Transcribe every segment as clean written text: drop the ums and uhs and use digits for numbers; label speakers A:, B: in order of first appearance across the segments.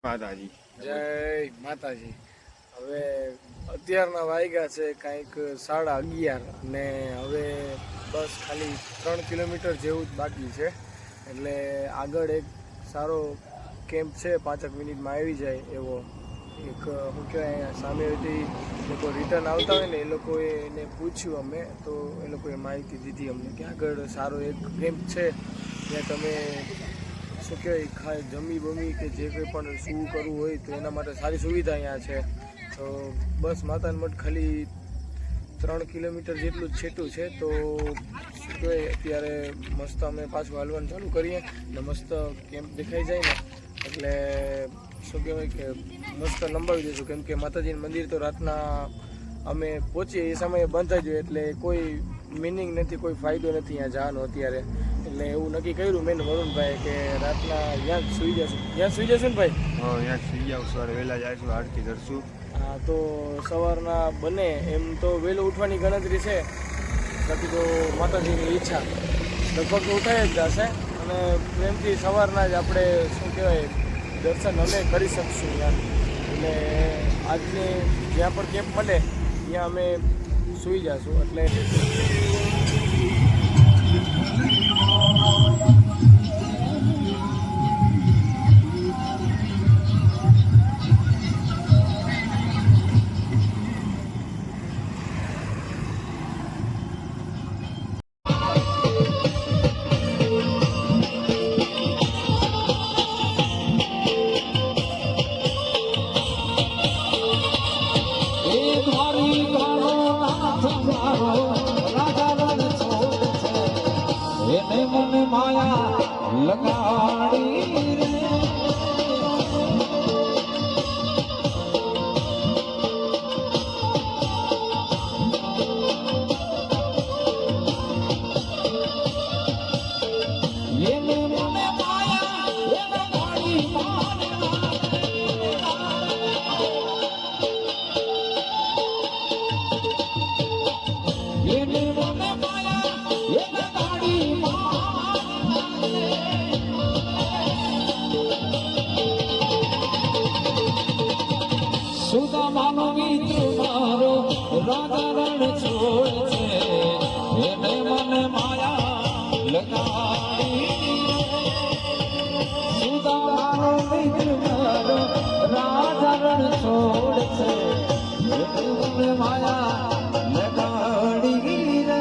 A: માતાજી
B: જય માતાજી। હવે અત્યારના વાગ્યા છે કંઈક 11:30 અને હવે બસ ખાલી 3 કિલોમીટર જેવું જ બાકી છે, એટલે આગળ એક સારો કેમ્પ છે, 5 મિનિટમાં આવી જાય એવો એક શું કહેવાય, સામેથી લોકો રિટર્ન આવતા હોય ને એ લોકોએ એને પૂછ્યું અમે, તો એ લોકોએ માહિતી દીધી અમને કે આગળ સારો એક કેમ્પ છે ત્યાં તમે શું કહેવાય જમી બમી કે જે કંઈ પણ શું કરવું હોય તો એના માટે સારી સુવિધા અહીંયા છે। તો બસ માતાના મઠ ખાલી 3 કિલોમીટર જેટલું જ છેટું છે, તો શું કહેવાય અત્યારે મસ્ત અમે પાછું હાલવાનું ચાલુ કરીએ ને મસ્ત કેમ્પ દેખાઈ જાય ને એટલે શું કહેવાય કે મસ્ત લંબાવી દઈશું, કેમ કે માતાજીનું મંદિર તો રાતના અમે પહોંચીએ એ સમયે બંધ થઈ જાય એટલે કોઈ મિનિંગ નથી, કોઈ ફાયદો નથી અહીંયા જવાનો અત્યારે, એટલે એવું નક્કી કર્યું મેં વરુણભાઈ કે રાતના ત્યાં જ સુઈ જશું। ત્યાં સુઈ જશું ને ભાઈ?
A: હા, ત્યાં સુઈ જાવ, સવારે વહેલા જઈશું, આરતી કરશું।
B: હા, તો સવારના બને એમ તો વહેલું ઉઠવાની ગણતરી છે, બાકી તો માતાજીની ઈચ્છા લગભગ તો ઉઠાઈ જ જશે અને પ્રેમથી સવારના જ આપણે શું કહેવાય દર્શન અમે કરી શકશું યાર। એટલે આજને જ્યાં પણ કેમ્પ મળે ત્યાં અમે સૂઈ જશું એટલે
C: સુદામાનો મિત્ર મારો રાધા રણ છોડ છે, એને મને માયા લગાડી। સુદામાનો મિત્ર મારો રાધા રણ છોડ છે, એને મને માયા લગાડી રે।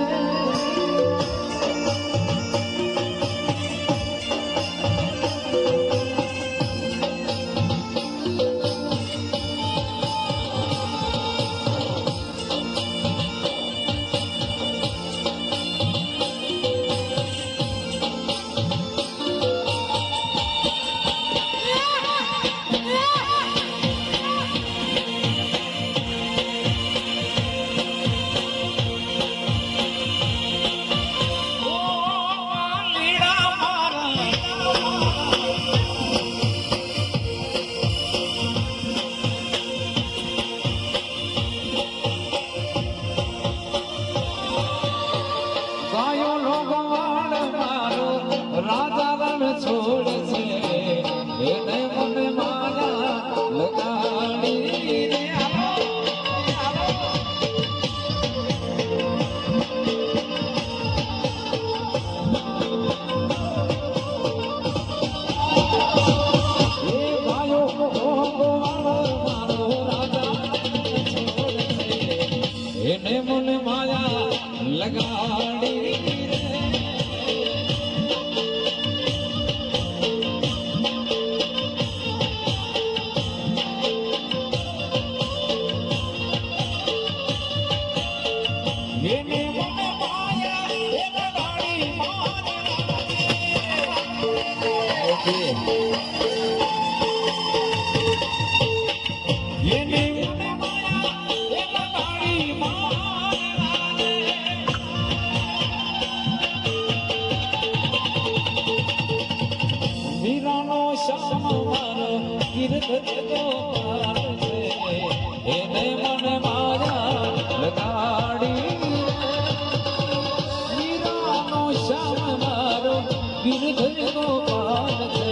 C: રાધા રણ છોડ છે, એને મને માયા લગાડી રે। એ ભાઈઓ મારો રાધા છોડ છે, એને મને માયા લગાડી રે। વીરાનો શ્યામ મારો કીર્તન એને મને માયા લગાડી। વીરાનો શ્યામ મારો ગિરધર ગોપાલ છે,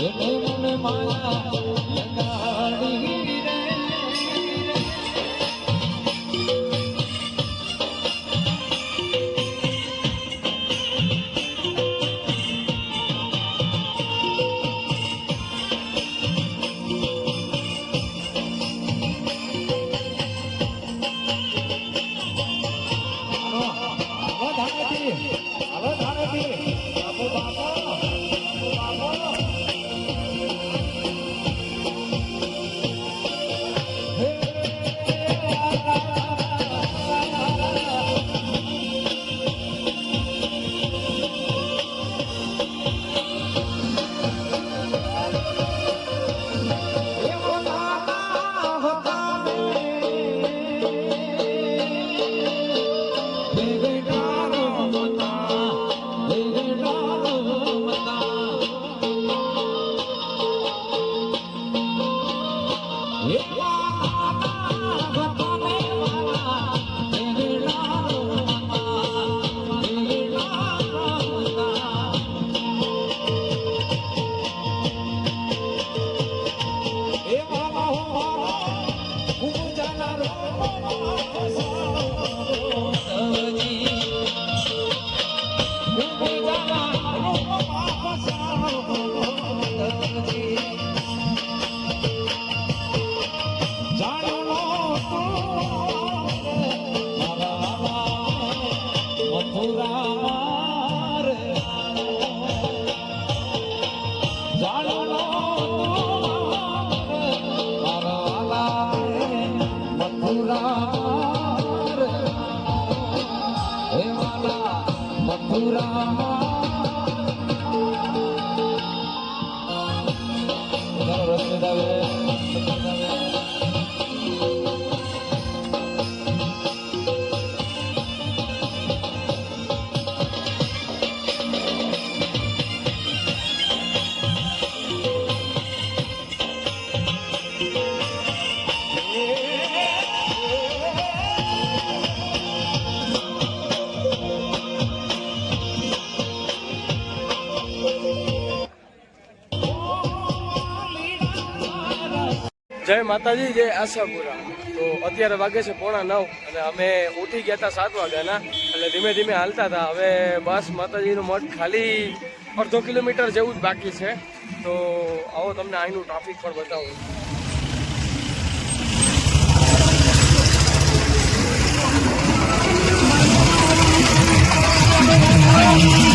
C: એને મને માયા હાલો ધાનેથી, હાલો ધાનેથી. બાપુ બાપા, બાપુ બાપા.
B: જય માતાજી, જય આશાપુરા. તો અત્યારે વાગે છે 8:45 અને અમે ઉઠી ગયા હતા 7 વાગ્યાના, એટલે ધીમે ધીમે હાલતા હતા. હવે બસ માતાજીનું મઠ ખાલી અડધો કિલોમીટર જેવું જ બાકી છે. તો આવો તમને અહીંનું ટ્રાફિક પણ બતાવું.
C: Oh